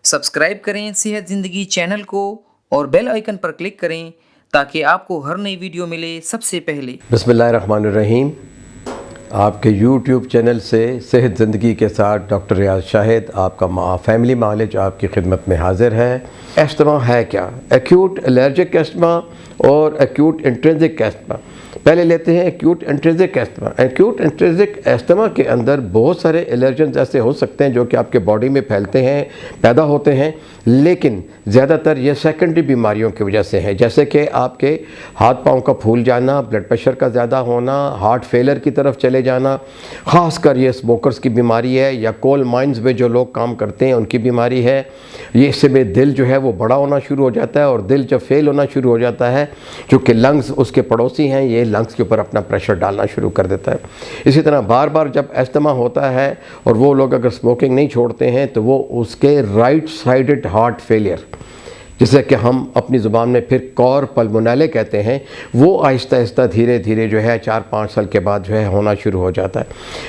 Subscribe करें सेहत ज़िंदगी चैनल को और बेल आइकन पर क्लिक करें ताकि आपको हर नई वीडियो मिले सबसे पहले। बिस्मिल्लाहिर्रहमानिर्रहीम। आपके YouTube चैनल से सेहत ज़िंदगी के साथ डॉक्टर रियाज शाहिद आपका फैमिली मालिज आपकी खिदमत में हाजिर है। एस्थमा है क्या? एक्यूट एलर्जिक एस्थमा और एक्यूट इंट्रिंसिक एस्थमा। पहले लेते हैं acute intrinsic asthma. Acute intrinsic asthma के अंदर बहुत सारे एलर्जेंस ऐसे हो सकते हैं जो कि आपके बॉडी में फैलते हैं, पैदा होते हैं, लेकिन ज़्यादातर ये सेकेंडरी बीमारियों की वजह से है, जैसे कि आपके हाथ पाँव का फूल जाना, ब्लड प्रेशर का ज़्यादा होना, हार्ट फेलर की तरफ चले जाना, ख़ासकर ये स्मोकर्स की बीमारी है, या कोल माइंस में जो लोग काम करते हैं उनकी बीमारी है। ये इससे में दिल जो है वो बड़ा होना शुरू हो जाता है, और दिल जब फेल होना शुरू हो जाता है, चूँकि लंग्स उसके पड़ोसी हैं, ये लंग्स के ऊपर अपना प्रेशर डालना शुरू कर देता है। इसी तरह बार बार जब एस्थमा होता है और वो लोग अगर स्मोकिंग नहीं छोड़ते हैं तो वो उसके राइट साइडेड हार्ट फेलियर, जिसे कि हम अपनी ज़ुबान में फिर कॉर पल्मोनाले कहते हैं, वो आहिस्ता आहिस्ता धीरे धीरे जो है 4-5 साल के बाद जो है होना शुरू हो जाता है।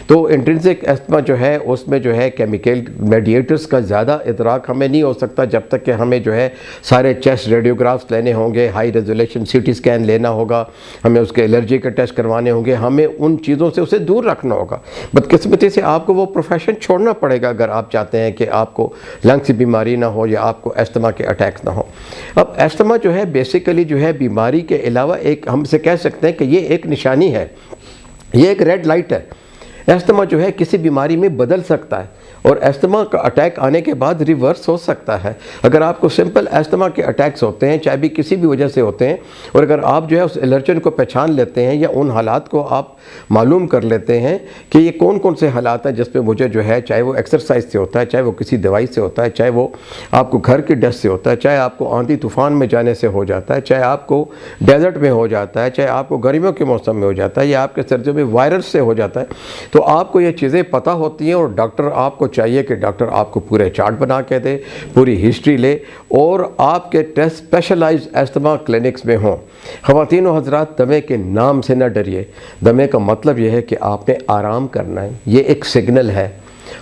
तो इंट्रिंसिक एस्थमा जो है उसमें जो है केमिकल मेडिएटर्स का ज़्यादा इदराक हमें नहीं हो सकता जब तक कि हमें जो है सारे चेस्ट रेडियोग्राफ्स लेने होंगे, हाई रेजोल्यूशन CT स्कैन लेना होगा, हमें उसके एलर्जी के टेस्ट करवाने होंगे, हमें उन चीज़ों से उसे दूर रखना होगा। बदकिस्मती से आपको वो प्रोफेशन छोड़ना पड़ेगा अगर आप चाहते हैं कि आपको लंग्स की बीमारी ना हो या आपको एस्थमा के अटैक्स ना हो। अब एस्थमा जो है बेसिकली जो है बीमारी के अलावा एक हमसे कह सकते हैं कि ये एक निशानी है, ये एक रेड लाइट है। एस्थमा जो है किसी बीमारी में बदल सकता है और एस्थमा का अटैक आने के बाद रिवर्स हो सकता है। अगर आपको सिंपल एस्थमा के अटैक्स होते हैं, चाहे भी किसी भी वजह से होते हैं, और अगर आप जो है उस एलर्जन को पहचान लेते हैं या उन हालात को आप मालूम कर लेते हैं कि ये कौन कौन से हालात हैं जिस पे मुझे जो है, चाहे वो एक्सरसाइज से होता है, चाहे वो किसी दवाई से होता है, चाहे वो आपको घर की डस्ट से होता है, चाहे आपको आंधी तूफ़ान में जाने से हो जाता है, चाहे आपको डेजर्ट में हो जाता है, चाहे आपको गर्मियों के मौसम में हो जाता है, या आपके सर्दियों में वायरस से हो जाता है, तो आपको ये चीज़ें पता होती हैं और डॉक्टर आपको चाहिए कि डॉक्टर आपको पूरे चार्ट बना के दे, पूरी हिस्ट्री ले, और आपके टेस्ट स्पेशलाइज्ड एस्थमा क्लिनिक्स में हों। ख़वातीन व हज़रात, दमे के नाम से न डरिए। दमे का मतलब यह है कि आपने आराम करना है, ये एक सिग्नल है।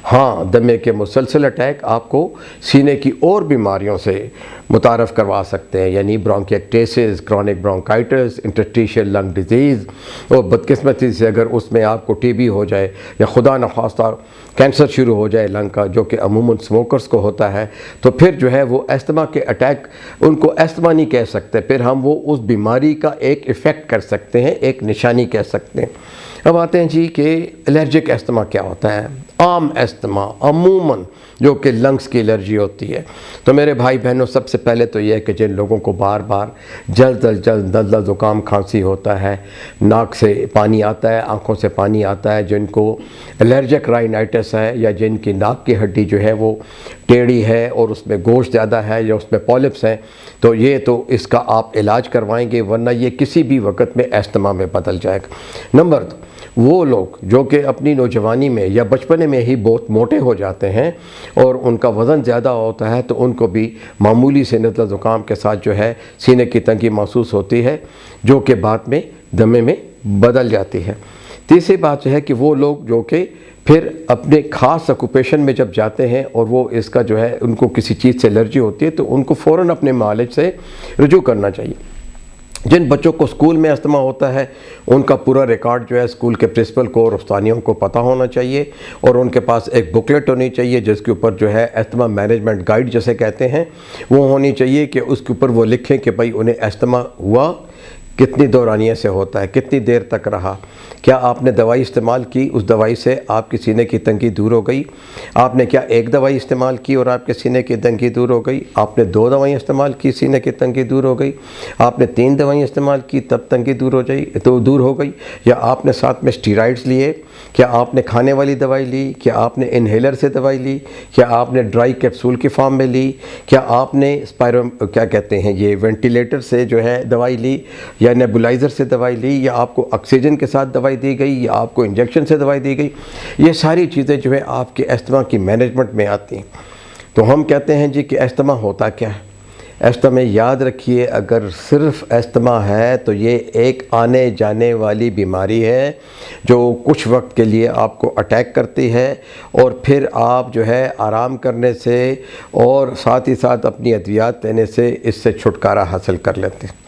हाँ, दमे के मुसलसल अटैक आपको सीने की और बीमारियों से मुतारफ़ करवा सकते हैं, यानी bronchiectasis, chronic bronchitis, interstitial lung disease, और बदकिस्मती से अगर उसमें आपको TB हो जाए या खुदा न खास्ता कैंसर शुरू हो जाए लंग का, जो कि अमूमन स्मोकर्स को होता है, तो फिर जो है वो एस्थमा के अटैक, उनको एस्थमा नहीं कह सकते, फिर हम वो उस बीमारी का एक इफ़ेक्ट कर सकते हैं, एक निशानी कह सकते हैं। अब आते हैं जी कि एलर्जिक एस्थमा क्या होता है। आम एस्थमा अमूमन जो कि लंग्स की एलर्जी होती है। तो मेरे भाई बहनों, सबसे पहले तो यह है कि जिन लोगों को बार बार जल्द नज़ला ज़ुकाम खांसी होता है, नाक से पानी आता है, आँखों से पानी आता है, जिनको एलर्जिक राइनाइटिस है, या जिनकी नाक की हड्डी जो है वो टेढ़ी है और उसमें गोश्त ज़्यादा है या उसमें पॉलिप्स हैं, तो ये तो इसका आप इलाज करवाएंगे, वरना ये किसी भी वक्त में एस्थमा में बदल जाएगा। नंबर 2, वो लोग जो कि अपनी नौजवानी में या बचपने में ही बहुत मोटे हो जाते हैं और उनका वज़न ज़्यादा होता है, तो उनको भी मामूली से नज़ला ज़ुकाम के साथ जो है सीने की तंगी महसूस होती है, जो कि बाद में दमे में बदल जाती है। तीसरी बात जो है कि वो लोग जो कि फिर अपने ख़ास ऑक्यूपेशन में जब जाते हैं और वो इसका जो है उनको किसी चीज़ से एलर्जी होती है, तो उनको फ़ौरन अपने मालिज से रुजू करना चाहिए। जिन बच्चों को स्कूल में अस्थमा होता है, उनका पूरा रिकॉर्ड जो है स्कूल के प्रिंसिपल को और उस्तानियों को पता होना चाहिए, और उनके पास एक बुकलेट होनी चाहिए जिसके ऊपर जो है अस्थमा मैनेजमेंट गाइड जिसे कहते हैं वो होनी चाहिए, कि उसके ऊपर वो लिखें कि भाई उन्हें अस्थमा हुआ, कितनी दौरानिये से होता है, कितनी देर तक रहा, क्या आपने दवाई इस्तेमाल की, उस दवाई से आपकी सीने की तंगी दूर हो गई, आपने क्या एक दवाई इस्तेमाल की और आपके सीने की तंगी दूर हो गई, आपने 2 दवाई इस्तेमाल की, सीने की तंगी दूर हो गई, आपने 3 दवाई इस्तेमाल की तब तंगी दूर हो गई, या आपने साथ में स्टीरॉइड्स लिए, क्या आपने खाने वाली दवाई ली, क्या आपने इन्हेलर से दवाई ली, क्या आपने ड्राई कैप्सूल की फॉर्म में ली, क्या आपने क्या कहते हैं ये वेंटिलेटर से जो है दवाई ली, या नेबुलाइज़र से दवाई ली, या आपको ऑक्सीजन के साथ दवाई दी गई, या आपको इंजेक्शन से दवाई दी गई। ये सारी चीज़ें जो है आपके एस्थमा की मैनेजमेंट में आती हैं। तो हम कहते हैं जी कि एस्थमा होता क्या है। استما یاد رکھیے، اگر صرف استما ہے تو یہ ایک آنے جانے والی بیماری ہے جو کچھ وقت کے لیے آپ کو اٹیک کرتی ہے، اور پھر آپ جو ہے آرام کرنے سے اور ساتھ ہی ساتھ اپنی ادویات لینے سے اس سے چھٹکارا حاصل کر لیتے ہیں۔